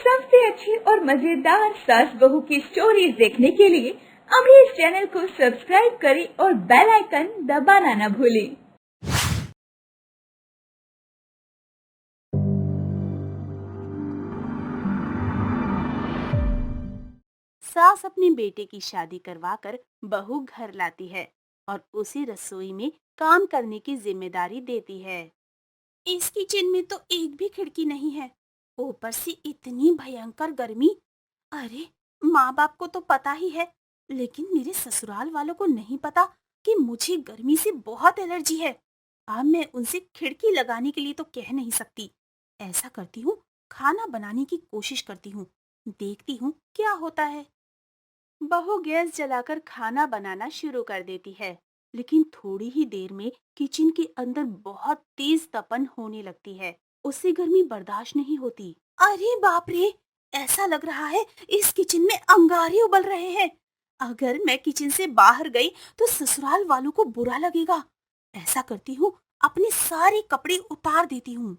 सबसे अच्छी और मजेदार सास बहू की स्टोरीज देखने के लिए अभी इस चैनल को सब्सक्राइब करें और बेल आइकन दबाना न भूलें। सास अपने बेटे की शादी करवाकर बहू घर लाती है और उसे रसोई में काम करने की जिम्मेदारी देती है। इस किचन में तो एक भी खिड़की नहीं है, ऊपर से इतनी भयंकर गर्मी। अरे, माँ बाप को तो पता ही है, लेकिन मेरे ससुराल वालों को नहीं पता कि मुझे गर्मी से बहुत एलर्जी है। अब मैं उनसे खिड़की लगाने के लिए तो कह नहीं सकती। ऐसा करती हूँ, खाना बनाने की कोशिश करती हूँ, देखती हूँ क्या होता है। बहू गैस जलाकर खाना बनाना शुरू कर देती है, लेकिन थोड़ी ही देर में किचन के अंदर बहुत तेज तपन होने लगती है। उससे गर्मी बर्दाश्त नहीं होती। अरे बाप रे! ऐसा लग रहा है इस किचन में अंगारे उबल रहे हैं। अगर मैं किचन से बाहर गई तो ससुराल वालों को बुरा लगेगा। ऐसा करती हूँ, अपने सारे कपड़े उतार देती हूँ।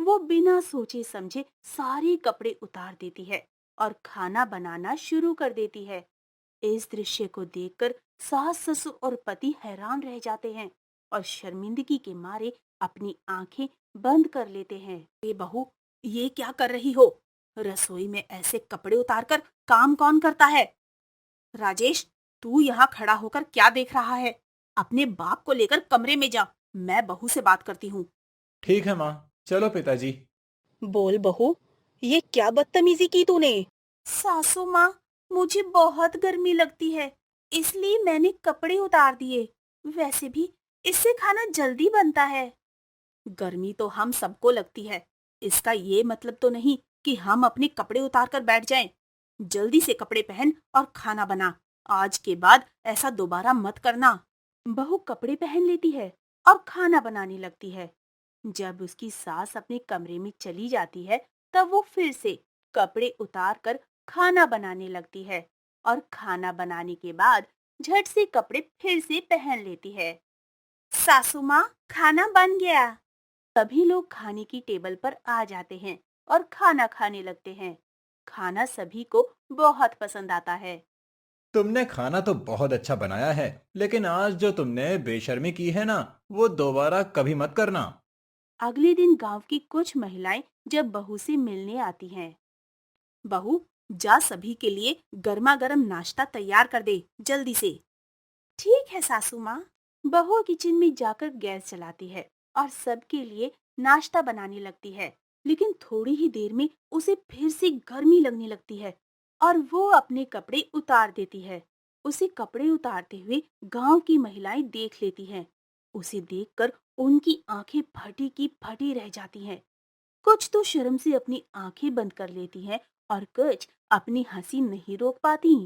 वो बिना सोचे समझे सारे कपड़े उतार देती है और खाना बनाना शुरू कर देती है। इस दृश्य को देखकर सास ससुर और पति हैरान रह जाते हैं और शर्मिंदगी के मारे अपनी आंखें बंद कर लेते हैं। ए बहू, ये क्या कर रही हो? रसोई में ऐसे कपड़े उतारकर काम कौन करता है? राजेश, तू यहाँ खड़ा होकर क्या देख रहा है? अपने बाप को लेकर कमरे में जा, मैं बहू से बात करती हूँ। ठीक है माँ, चलो पिताजी। बोल बहू, ये क्या बदतमीजी की तूने? सासू माँ, मुझे बहुत गर्मी लगती है, इसलिए मैंने कपड़े उतार दिए। वैसे भी इससे खाना जल्दी बनता है। गर्मी तो हम सबको लगती है, इसका ये मतलब तो नहीं कि हम अपने कपड़े उतार कर बैठ जाएं। जल्दी से कपड़े पहन और खाना बना। आज के बाद ऐसा दोबारा मत करना। बहू कपड़े पहन लेती है और खाना बनाने लगती है। जब उसकी सास अपने कमरे में चली जाती है, तब वो फिर से कपड़े उतार कर खाना बनाने लगती है और खाना बनाने के बाद झट से कपड़े फिर से पहन लेती है। सासू माँ, खाना बन गया। सभी लोग खाने की टेबल पर आ जाते हैं और खाना खाने लगते हैं। खाना सभी को बहुत पसंद आता है। तुमने खाना तो बहुत अच्छा बनाया है, लेकिन आज जो तुमने बेशर्मी की है ना, वो दोबारा कभी मत करना। अगले दिन गांव की कुछ महिलाएं जब बहू से मिलने आती हैं। बहू, जा सभी के लिए गर्मा गर्म नाश्ता तैयार कर दे, जल्दी से। ठीक है सासू माँ। बहू किचन में जाकर गैस जलाती है और सबके लिए नाश्ता बनाने लगती है, लेकिन थोड़ी ही देर में उसे फिर से गर्मी लगने लगती है और वो अपने कपड़े उतार देती है। उसे कपड़े उतारते हुए गांव की महिलाएं देख लेती हैं। उसे देखकर उनकी आंखें फटी की फटी रह जाती हैं। कुछ तो शर्म से अपनी आंखें बंद कर लेती हैं और कुछ अपनी हंसी नहीं रोक पाती।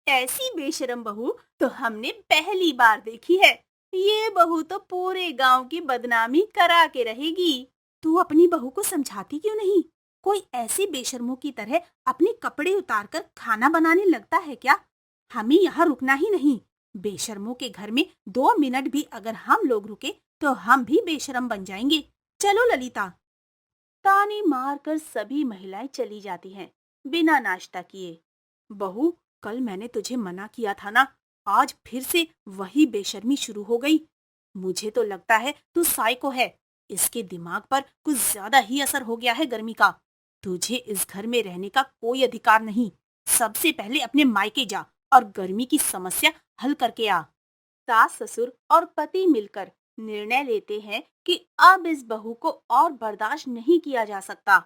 ऐसी बेशरम बहू तो हमने पहली बार देखी है। ये बहू तो पूरे गांव की बदनामी करा के रहेगी। तू अपनी बहू को समझाती क्यों नहीं? कोई ऐसे बेशर्मों की तरह अपने कपड़े उतारकर खाना बनाने लगता है क्या? हमें यहाँ रुकना ही नहीं। बेशर्मों के घर में 2 मिनट भी अगर हम लोग रुके तो हम भी बेशरम बन जाएंगे। चलो ललिता। ताने मारकर सभी महिलाएं चली जाती हैं, बिना नाश्ता किए। बहू, कल मैंने तुझे मना किया था ना, आज फिर से वही बेशर्मी शुरू हो गई। मुझे तो लगता है तू साइको है। इसके दिमाग पर कुछ ज्यादा ही असर हो गया है गर्मी का। तुझे इस घर में रहने का कोई अधिकार नहीं। सबसे पहले अपने मायके जा और गर्मी की समस्या हल करके आ। सास ससुर और पति मिलकर निर्णय लेते हैं कि अब इस बहू को और बर्दाश्त नहीं किया जा सकता।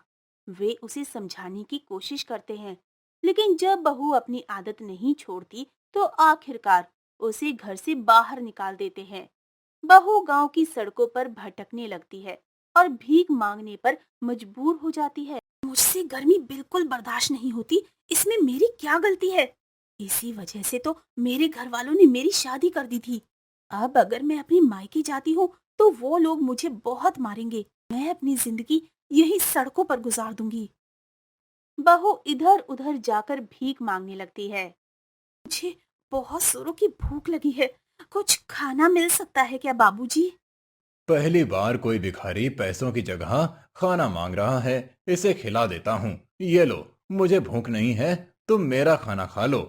वे उसे समझाने की कोशिश करते हैं, लेकिन जब बहू अपनी आदत नहीं छोड़ती तो आखिरकार उसे घर से बाहर निकाल देते हैं। बहू गांव की सड़कों पर भटकने लगती है और भीख मांगने पर मजबूर हो जाती है। मुझसे गर्मी बिल्कुल बर्दाश्त नहीं होती, इसमें मेरी क्या गलती है? इसी वजह से तो मेरे घर वालों ने मेरी शादी कर दी थी। अब अगर मैं अपनी मायके जाती हूँ तो वो लोग मुझे बहुत मारेंगे। मैं अपनी जिंदगी यही सड़कों पर गुजार दूंगी। बहू इधर उधर जाकर भीख मांगने लगती है। मुझे बहुत जोरों की भूख लगी है। कुछ खाना मिल सकता है क्या बाबूजी? पहली बार कोई भिखारी पैसों की जगह खाना मांग रहा है। इसे खिला देता हूँ। ये लो, मुझे भूख नहीं है, तुम मेरा खाना खा लो।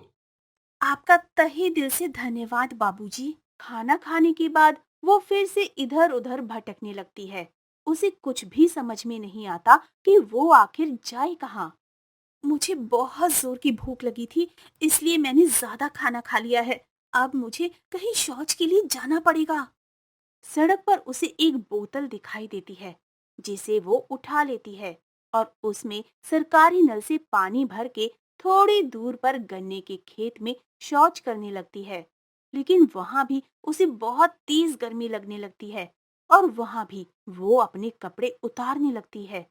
आपका तहे दिल से धन्यवाद बाबूजी। खाना खाने के बाद वो फिर से इधर उधर भटकने लगती है। उसे कुछ भी समझ में नहीं आता कि वो आखिर जाए कहाँ। मुझे बहुत जोर की भूख लगी थी, इसलिए मैंने ज्यादा खाना खा लिया है। अब मुझे कहीं शौच के लिए जाना पड़ेगा। सड़क पर उसे एक बोतल दिखाई देती है, जिसे वो उठा लेती है और उसमें सरकारी नल से पानी भर के थोड़ी दूर पर गन्ने के खेत में शौच करने लगती है। लेकिन वहां भी उसे बहुत तेज गर्मी लगने लगती है और वहां भी वो अपने कपड़े उतारने लगती है।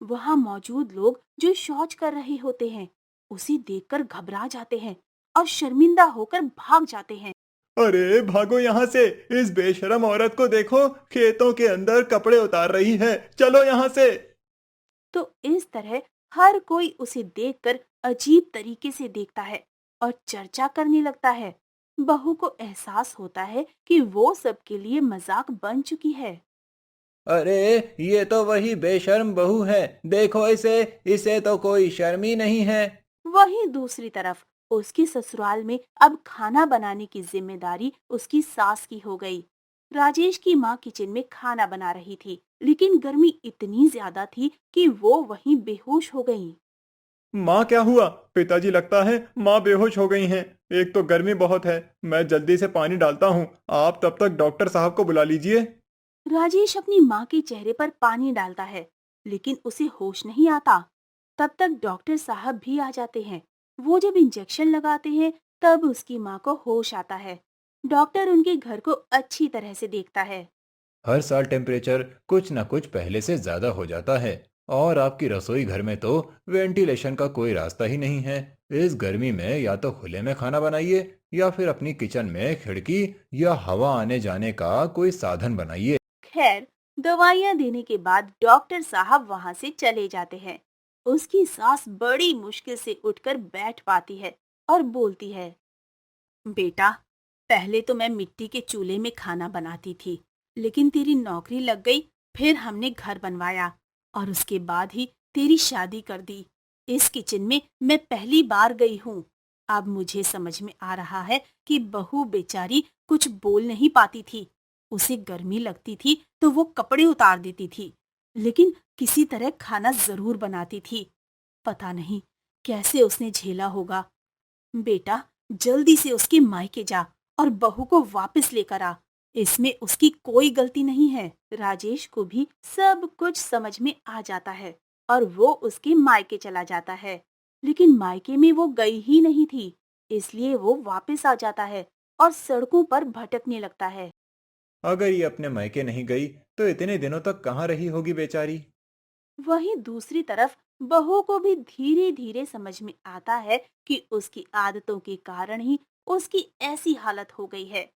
वहां मौजूद लोग जो शौच कर रहे होते हैं, उसे देखकर घबरा जाते हैं और शर्मिंदा होकर भाग जाते हैं। अरे भागो यहाँ से! इस बेशरम औरत को देखो, खेतों के अंदर कपड़े उतार रही है। चलो यहाँ से! तो इस तरह हर कोई उसे देखकर अजीब तरीके से देखता है और चर्चा करने लगता है। बहू को एहसास होता है कि वो सबके लिए मजाक बन चुकी है। अरे, ये तो वही बेशर्म बहू है। देखो इसे, इसे तो कोई शर्म ही नहीं है। वहीं दूसरी तरफ उसके ससुराल में अब खाना बनाने की जिम्मेदारी उसकी सास की हो गई। राजेश की माँ किचन में खाना बना रही थी, लेकिन गर्मी इतनी ज्यादा थी कि वो वहीं बेहोश हो गई। माँ, क्या हुआ? पिताजी, लगता है माँ बेहोश हो गई हैं। एक तो गर्मी बहुत है। मैं जल्दी से पानी डालता हूँ। आप तब तक डॉक्टर साहब को बुला लीजिए। राजेश अपनी माँ के चेहरे पर पानी डालता है, लेकिन उसे होश नहीं आता। तब तक डॉक्टर साहब भी आ जाते हैं। वो जब इंजेक्शन लगाते हैं, तब उसकी माँ को होश आता है। डॉक्टर उनके घर को अच्छी तरह से देखता है। हर साल टेम्परेचर कुछ न कुछ पहले से ज्यादा हो जाता है, और आपकी रसोई घर में तो वेंटिलेशन का कोई रास्ता ही नहीं है। इस गर्मी में या तो खुले में खाना बनाइए, या फिर अपनी किचन में खिड़की या हवा आने जाने का कोई साधन बनाइए। खैर, दवाइयाँ देने के बाद डॉक्टर साहब वहां से चले जाते हैं। उसकी सास बड़ी मुश्किल से उठकर बैठ पाती है और बोलती है, बेटा, पहले तो मैं मिट्टी के चूल्हे में खाना बनाती थी, लेकिन तेरी नौकरी लग गई, फिर हमने घर बनवाया और उसके बाद ही तेरी शादी कर दी। इस किचन में मैं पहली बार गई हूँ। अब मुझे समझ में आ रहा है कि बहू बेचारी कुछ बोल नहीं पाती थी। उसे गर्मी लगती थी तो वो कपड़े उतार देती थी, लेकिन किसी तरह खाना जरूर बनाती थी। पता नहीं कैसे उसने झेला होगा। बेटा, जल्दी से उसके मायके जा और बहू को वापस लेकर आ। इसमें उसकी कोई गलती नहीं है। राजेश को भी सब कुछ समझ में आ जाता है और वो उसके मायके चला जाता है। लेकिन मायके में वो गई ही नहीं थी, इसलिए वो वापस आ जाता है और सड़कों पर भटकने लगता है। अगर ये अपने मायके नहीं गई, तो इतने दिनों तक कहाँ रही होगी बेचारी। वहीं दूसरी तरफ बहू को भी धीरे धीरे समझ में आता है कि उसकी आदतों के कारण ही उसकी ऐसी हालत हो गई है।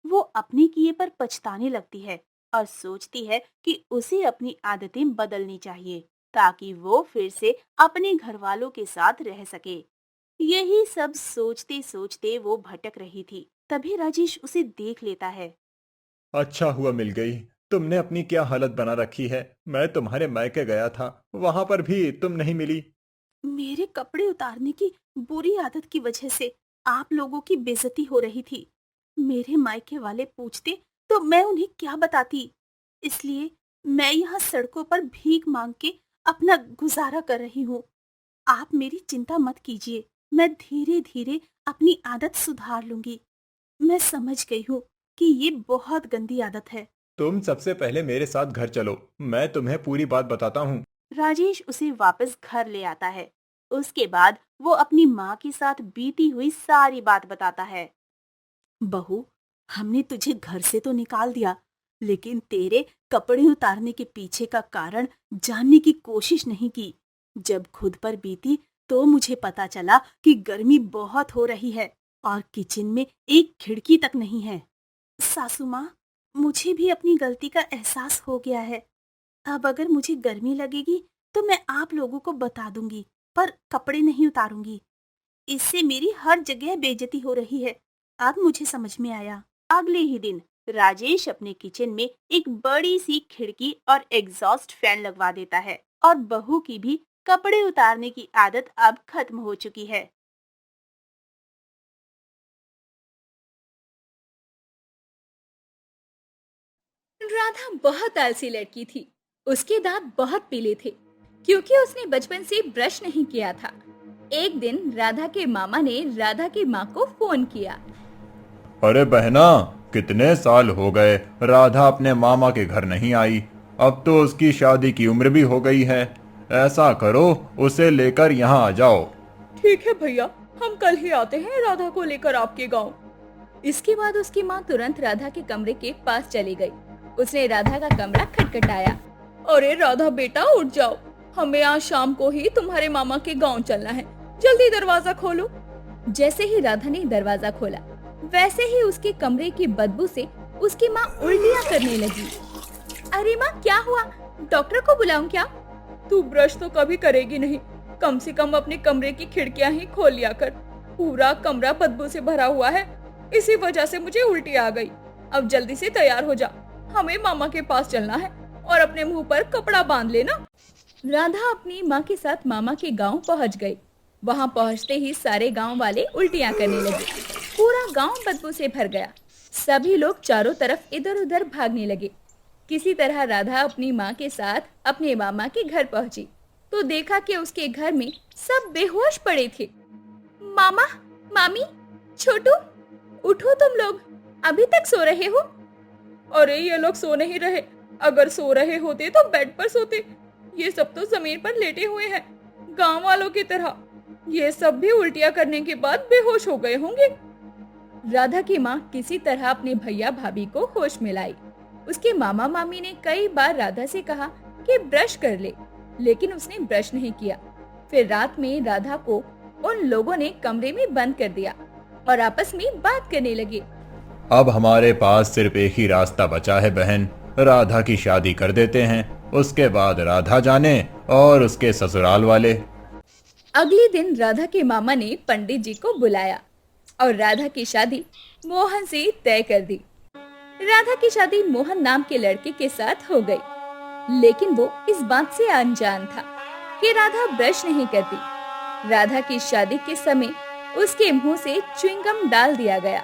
वो अपने किए पर पछताने लगती है और सोचती है कि उसे अपनी आदतें बदलनी चाहिए, ताकि वो फिर से अपने घर वालों के साथ रह सके। यही सब सोचते सोचते वो भटक रही थी, तभी राजेश उसे देख लेता है। अच्छा हुआ मिल गई। तुमने अपनी क्या हालत बना रखी है। मैं तुम्हारे मायके गया था, वहां पर भी तुम नहीं मिली। मेरे कपड़े उतारने की बुरी आदत की वजह से आप लोगों की बेइज्जती हो रही थी। मेरे मायके वाले पूछते तो मैं उन्हें क्या बताती। इसलिए मैं यहाँ सड़कों पर भीख मांग के अपना गुजारा कर रही हूँ। आप मेरी चिंता मत कीजिए, मैं धीरे धीरे अपनी आदत सुधार लूंगी। मैं समझ गई हूँ कि ये बहुत गंदी आदत है। तुम सबसे पहले मेरे साथ घर चलो, मैं तुम्हें पूरी बात बताता हूँ। राजेश उसे वापस घर ले आता है। उसके बाद वो अपनी माँ के साथ बीती हुई सारी बात बताता है। बहू, हमने तुझे घर से तो निकाल दिया, लेकिन तेरे कपड़े उतारने के पीछे का कारण जानने की कोशिश नहीं की। जब खुद पर बीती तो मुझे पता चला कि गर्मी बहुत हो रही है और किचन में एक खिड़की तक नहीं है। सासू माँ, मुझे भी अपनी गलती का एहसास हो गया है। अब अगर मुझे गर्मी लगेगी तो मैं आप लोगों को बता दूंगी, पर कपड़े नहीं उतारूंगी। इससे मेरी हर जगह बेइज्जती हो रही है। अब मुझे समझ में आया। अगले ही दिन राजेश अपने किचन में एक बड़ी सी खिड़की और एग्जॉस्ट फैन लगवा देता है और बहू की भी कपड़े उतारने की आदत अब खत्म हो चुकी है। राधा बहुत आलसी लड़की थी। उसके दांत बहुत पीले थे क्योंकि उसने बचपन से ब्रश नहीं किया था। एक दिन राधा के मामा ने राधा की माँ को फोन किया। अरे बहना, कितने साल हो गए राधा अपने मामा के घर नहीं आई। अब तो उसकी शादी की उम्र भी हो गई है। ऐसा करो, उसे लेकर यहाँ आ जाओ। ठीक है भैया, हम कल ही आते हैं राधा को लेकर आपके गांव। इसके बाद उसकी माँ तुरंत राधा के कमरे के पास चली गई। उसने राधा का कमरा खटखटाया। अरे राधा बेटा, उठ जाओ, हमें आज शाम को ही तुम्हारे मामा के गांव चलना है, जल्दी दरवाजा खोलो। जैसे ही राधा ने दरवाजा खोला, वैसे ही उसके कमरे की बदबू से उसकी माँ उल्टियाँ करने लगी। अरे माँ, क्या हुआ? डॉक्टर को बुलाऊं क्या? तू ब्रश तो कभी करेगी नहीं, कम से कम अपने कमरे की खिड़कियां ही खोल लिया कर। पूरा कमरा बदबू से भरा हुआ है, इसी वजह से मुझे उल्टी आ गई। अब जल्दी से तैयार हो जा, हमें मामा के पास चलना है, और अपने मुंह पर कपड़ा बांध लेना। राधा अपनी माँ के साथ मामा के गांव पहुंच गई। वहां पहुंचते ही सारे गांव वाले उल्टियां करने लगे। पूरा गांव बदबू से भर गया। सभी लोग चारों तरफ इधर उधर भागने लगे। किसी तरह राधा अपनी माँ के साथ अपने मामा के घर पहुंची तो देखा कि उसके घर में सब बेहोश पड़े थे। मामा, मामी, छोटू, उठो तुम लोग, अभी तक सो रहे हो? अरे ये लोग सो नहीं रहे, अगर सो रहे होते तो बेड पर सोते। ये सब तो जमीन पर लेटे हुए हैं, गांव वालों की तरह। ये सब भी उल्टियां करने के बाद बेहोश हो गए होंगे। राधा की माँ किसी तरह अपने भैया भाभी को होश में लाई। उसके मामा मामी ने कई बार राधा से कहा कि ब्रश कर ले, लेकिन उसने ब्रश नहीं किया। फिर रात में राधा को उन लोगों ने कमरे में बंद कर दिया और आपस में बात करने लगे। अब हमारे पास सिर्फ एक ही रास्ता बचा है बहन, राधा की शादी कर देते हैं, उसके बाद राधा जाने और उसके ससुराल वाले। अगले दिन राधा के मामा ने पंडित जी को बुलाया और राधा की शादी मोहन से तय कर दी। राधा की शादी मोहन नाम के लड़के के साथ हो गई, लेकिन वो इस बात से अनजान था कि राधा ब्रश नहीं करती। राधा की शादी के समय उसके मुंह से च्युइंगम डाल दिया गया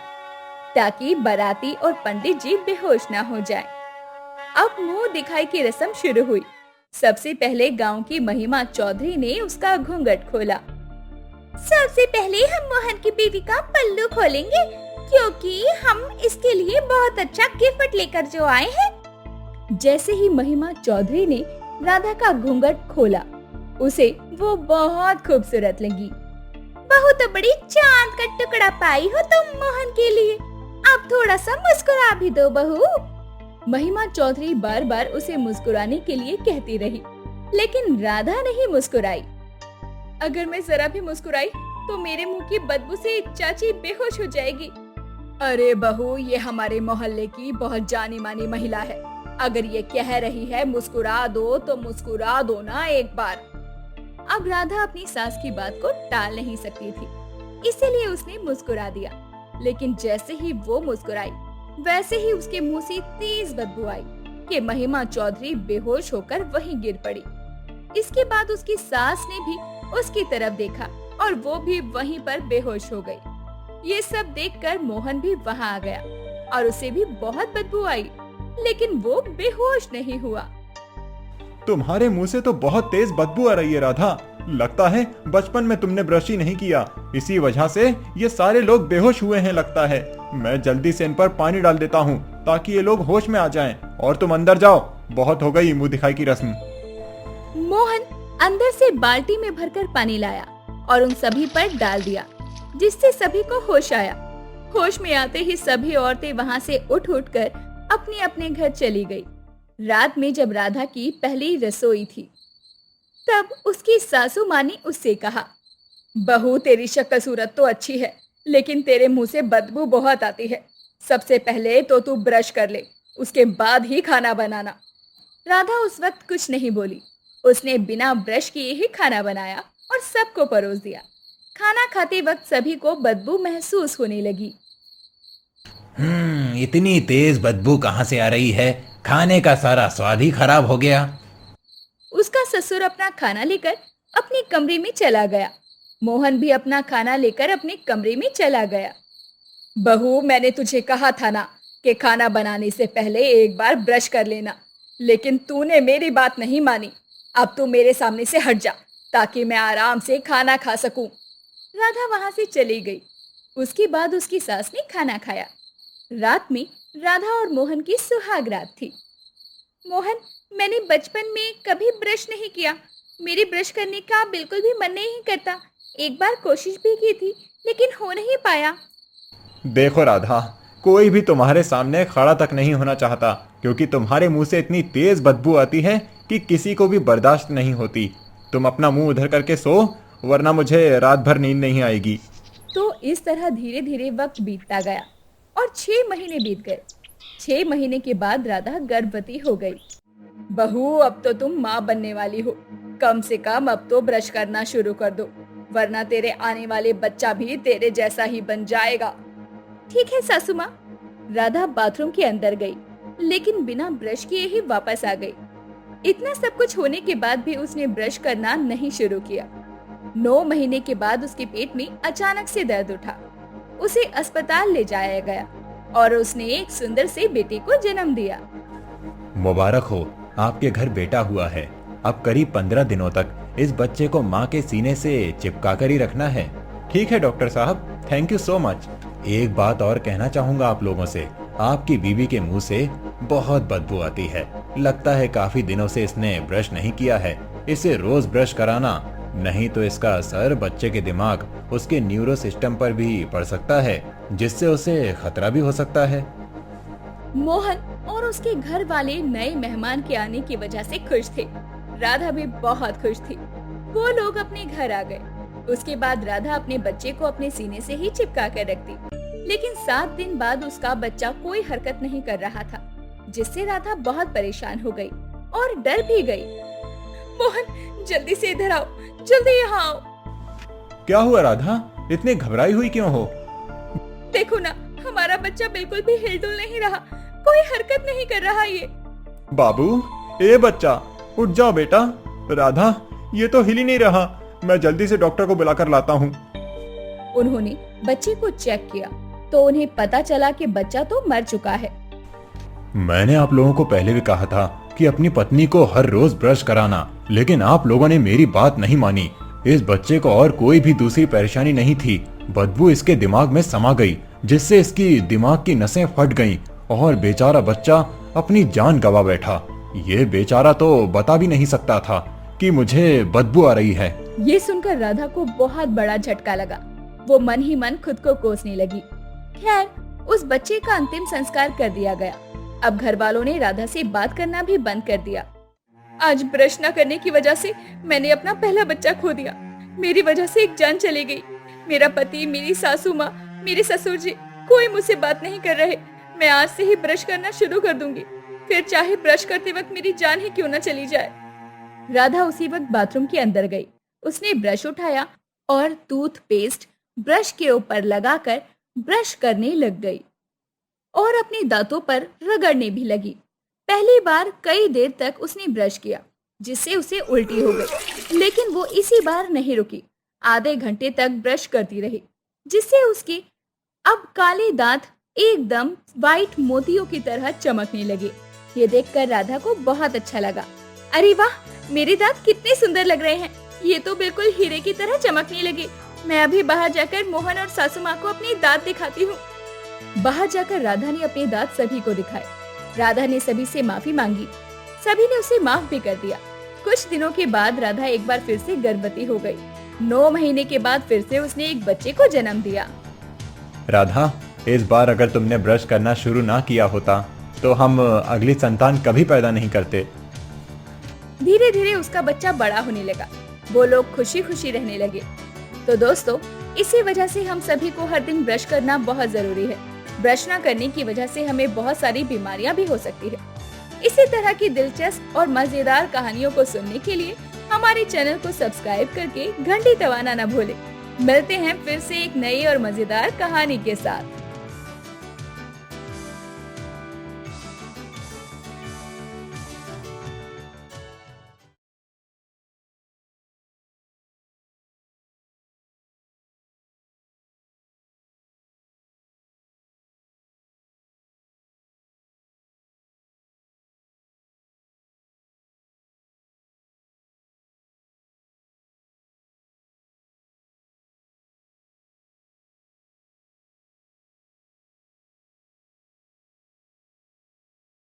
ताकि बाराती और पंडित जी बेहोश ना हो जाएं। अब मुंह दिखाई की रस्म शुरू हुई। सबसे पहले गांव की महिमा चौधरी ने उसका घूंघट खोला। सबसे पहले हम मोहन की बीवी का पल्लू खोलेंगे, क्योंकि हम इसके लिए बहुत अच्छा गिफ्ट लेकर जो आए हैं। जैसे ही महिमा चौधरी ने राधा का घूंघट खोला, उसे वो बहुत खूबसूरत लगी। बहुत बड़ी चांद का टुकड़ा पाई हो तुम मोहन के लिए, अब थोड़ा सा मुस्कुरा भी दो बहू। महिमा चौधरी बार बार उसे मुस्कुराने के लिए कहती रही, लेकिन राधा नहीं मुस्कुराई। अगर मैं जरा भी मुस्कुराई तो मेरे मुंह की बदबू से चाची बेहोश हो जाएगी। अरे बहू, ये हमारे मोहल्ले की बहुत जानी मानी महिला है, अगर ये कह रही है मुस्कुरा दो तो मुस्कुरा दो ना एक बार। अब राधा अपनी सास की बात को टाल नहीं सकती थी, इसीलिए उसने मुस्कुरा दिया। लेकिन जैसे ही वो मुस्कुराई, वैसे ही उसके मुंह से तेज बदबू आई कि महिमा चौधरी बेहोश होकर वहीं गिर पड़ी। इसके बाद उसकी सास ने भी उसकी तरफ देखा और वो भी वहीं पर बेहोश हो गई। ये सब देखकर मोहन भी वहां आ गया और उसे भी बहुत बदबू आई, लेकिन वो बेहोश नहीं हुआ। तुम्हारे मुंह से तो बहुत तेज बदबू आ रही है राधा, लगता है बचपन में तुमने ब्रश ही नहीं किया, इसी वजह से ये सारे लोग बेहोश हुए हैं लगता है। मैं जल्दी से इन पर पानी डाल देता हूँ ताकि ये लोग होश में आ जाएं, और तुम अंदर जाओ, बहुत हो गई मुंह दिखाई की रस्म। मोहन अंदर से बाल्टी में भरकर पानी लाया और उन सभी पर डाल दिया, जिससे सभी को होश आया। होश में आते ही सभी औरतें वहां से उठ कर अपने अपने घर चली गई। रात में जब राधा की पहली रसोई थी, तब उसकी सासू माँ ने उससे कहा, बहू तेरी शक्ल सूरत तो अच्छी है, लेकिन तेरे मुंह से बदबू बहुत आती है। सबसे पहले तो तू ब्रश कर ले, उसके बाद ही खाना बनाना। राधा उस वक्त कुछ नहीं बोली। उसने बिना ब्रश किए ही खाना बनाया और सबको परोस दिया। खाना खाते वक्त सभी को बदबू महसूस होने लगी। इतनी तेज बदबू कहाँ से आ रही है? खाने का सारा स्वाद ही खराब हो गया। उसका ससुर अपना खाना लेकर अपने कमरे में चला गया। मोहन भी अपना खाना लेकर अपने कमरे में चला गया। बहू, मैंने तुझे कहा था ना कि खाना बनाने से पहले एक बार ब्रश कर लेना, लेकिन तूने मेरी बात नहीं मानी। अब तू मेरे सामने से हट जा ताकि मैं आराम से खाना खा सकूं। राधा वहां से चली गई। उसके बाद उसकी सास ने खाना खाया। रात में राधा और मोहन की सुहाग रात थी। मोहन, मैंने बचपन में कभी ब्रश नहीं किया। मेरी ब्रश करने का बिल्कुल भी मन नहीं करता। एक बार कोशिश भी की थी लेकिन हो नहीं पाया। देखो राधा, कोई भी तुम्हारे सामने खड़ा तक नहीं होना चाहता, क्योंकि तुम्हारे मुंह से इतनी तेज बदबू आती है कि किसी को भी बर्दाश्त नहीं होती। तुम अपना मुंह उधर करके सो, वरना मुझे रात भर नींद नहीं आएगी। तो इस तरह धीरे धीरे वक्त बीतता गया और 6 महीने बीत गए। 6 महीने के बाद राधा गर्भवती हो गई। बहू, अब तो तुम माँ बनने वाली हो। कम से कम अब तो ब्रश करना शुरू कर दो, वरना तेरे आने वाले बच्चा भी तेरे जैसा ही बन जाएगा। ठीक है सासू माँ। राधा बाथरूम के अंदर गई, लेकिन बिना ब्रश किए ही वापस आ गई। इतना सब कुछ होने के बाद भी उसने ब्रश करना नहीं शुरू किया। 9 महीने के बाद उसके पेट में अचानक से दर्द उठा। उसे अस्पताल ले जाया गया और उसने एक सुंदर से बेटे को जन्म दिया। मुबारक हो, आपके घर बेटा हुआ है। अब करीब 15 दिनों तक इस बच्चे को माँ के सीने से चिपका कर ही रखना है। ठीक है डॉक्टर साहब, थैंक यू सो मच। एक बात और कहना चाहूंगा आप लोगों से। आपकी बीवी के मुंह से बहुत बदबू आती है। लगता है काफी दिनों से इसने ब्रश नहीं किया है। इसे रोज ब्रश कराना, नहीं तो इसका असर बच्चे के दिमाग, उसके न्यूरो सिस्टम पर भी पड़ सकता है, जिससे उसे खतरा भी हो सकता है। मोहन और उसके घर वाले नए मेहमान के आने की वजह से खुश थे। राधा भी बहुत खुश थी। वो लोग अपने घर आ गए। उसके बाद राधा अपने बच्चे को अपने सीने से ही चिपका कर रखती, लेकिन 7 दिन बाद उसका बच्चा कोई हरकत नहीं कर रहा था, जिससे राधा बहुत परेशान हो गई और डर भी गई। मोहन, जल्दी से इधर आओ, जल्दी यहाँ आओ। क्या हुआ राधा, इतनी घबराई हुई क्यों हो? देखो ना, हमारा बच्चा बिल्कुल भी हिलडुल नहीं रहा, कोई हरकत नहीं कर रहा। ये बाबू, ए बच्चा, उठ जाओ बेटा। राधा, ये तो हिल ही नहीं रहा। मैं जल्दी से डॉक्टर को बुलाकर लाता हूँ। उन्होंने बच्चे को चेक किया तो उन्हें पता चला कि बच्चा तो मर चुका है। मैंने आप लोगों को पहले भी कहा था कि अपनी पत्नी को हर रोज ब्रश कराना, लेकिन आप लोगों ने मेरी बात नहीं मानी। इस बच्चे को और कोई भी दूसरी परेशानी नहीं थी। बदबू इसके दिमाग में समा गई, जिससे इसकी दिमाग की नसें फट गईं और बेचारा बच्चा अपनी जान गंवा बैठा। ये बेचारा तो बता भी नहीं सकता था कि मुझे बदबू आ रही है। ये सुनकर राधा को बहुत बड़ा झटका लगा। वो मन ही मन खुद को कोसने लगी। खैर, उस बच्चे का अंतिम संस्कार कर दिया गया। अब घर वालों ने राधा से बात करना भी बंद कर दिया। आज ब्रश न करने की वजह से मैंने अपना पहला बच्चा खो दिया। मेरी वजह से एक जान चली गई। मेरा पति, मेरी सासू माँ, मेरे ससुर जी, कोई मुझसे बात नहीं कर रहे। मैं आज से ही ब्रश करना शुरू कर दूंगी, फिर चाहे ब्रश करते वक्त मेरी जान ही क्यों न चली जाए। राधा उसी वक्त बाथरूम के अंदर गई। उसने ब्रश उठाया और टूथपेस्ट ब्रश के ऊपर लगाकर ब्रश करने लग गई और अपने दांतों पर रगड़ने भी लगी। पहली बार कई देर तक उसने ब्रश किया, जिससे उसे उल्टी हो गई, लेकिन वो इसी बार नहीं रुकी। आधे घंटे तक ब्रश करती रही, जिससे उसके अब काले दांत एकदम वाइट मोतियों की तरह चमकने लगे। ये देखकर राधा को बहुत अच्छा लगा। अरे वाह, मेरे दांत कितने सुंदर लग रहे हैं। ये तो बिल्कुल हीरे की तरह चमकने लगे। मैं अभी बाहर जाकर मोहन और सासू माँ को अपने दांत दिखाती हूँ। बाहर जाकर राधा ने अपने दांत सभी को दिखाए। राधा ने सभी से माफी मांगी। सभी ने उसे माफ भी कर दिया। कुछ दिनों के बाद राधा एक बार फिर से गर्भवती हो गई। 9 महीने के बाद फिर से उसने एक बच्चे को जन्म दिया। राधा, इस बार अगर तुमने ब्रश करना शुरू ना किया होता तो हम अगली संतान कभी पैदा नहीं करते। धीरे धीरे उसका बच्चा बड़ा होने लगा। वो लोग खुशी खुशी रहने लगे। तो दोस्तों, इसी वजह से हम सभी को हर दिन ब्रश करना बहुत जरूरी है। ब्रश न करने की वजह से हमें बहुत सारी बीमारियां भी हो सकती है। इसी तरह की दिलचस्प और मजेदार कहानियों को सुनने के लिए हमारे चैनल को सब्सक्राइब करके घंटी दबाना न भूलें। मिलते हैं फिर से एक नई और मजेदार कहानी के साथ।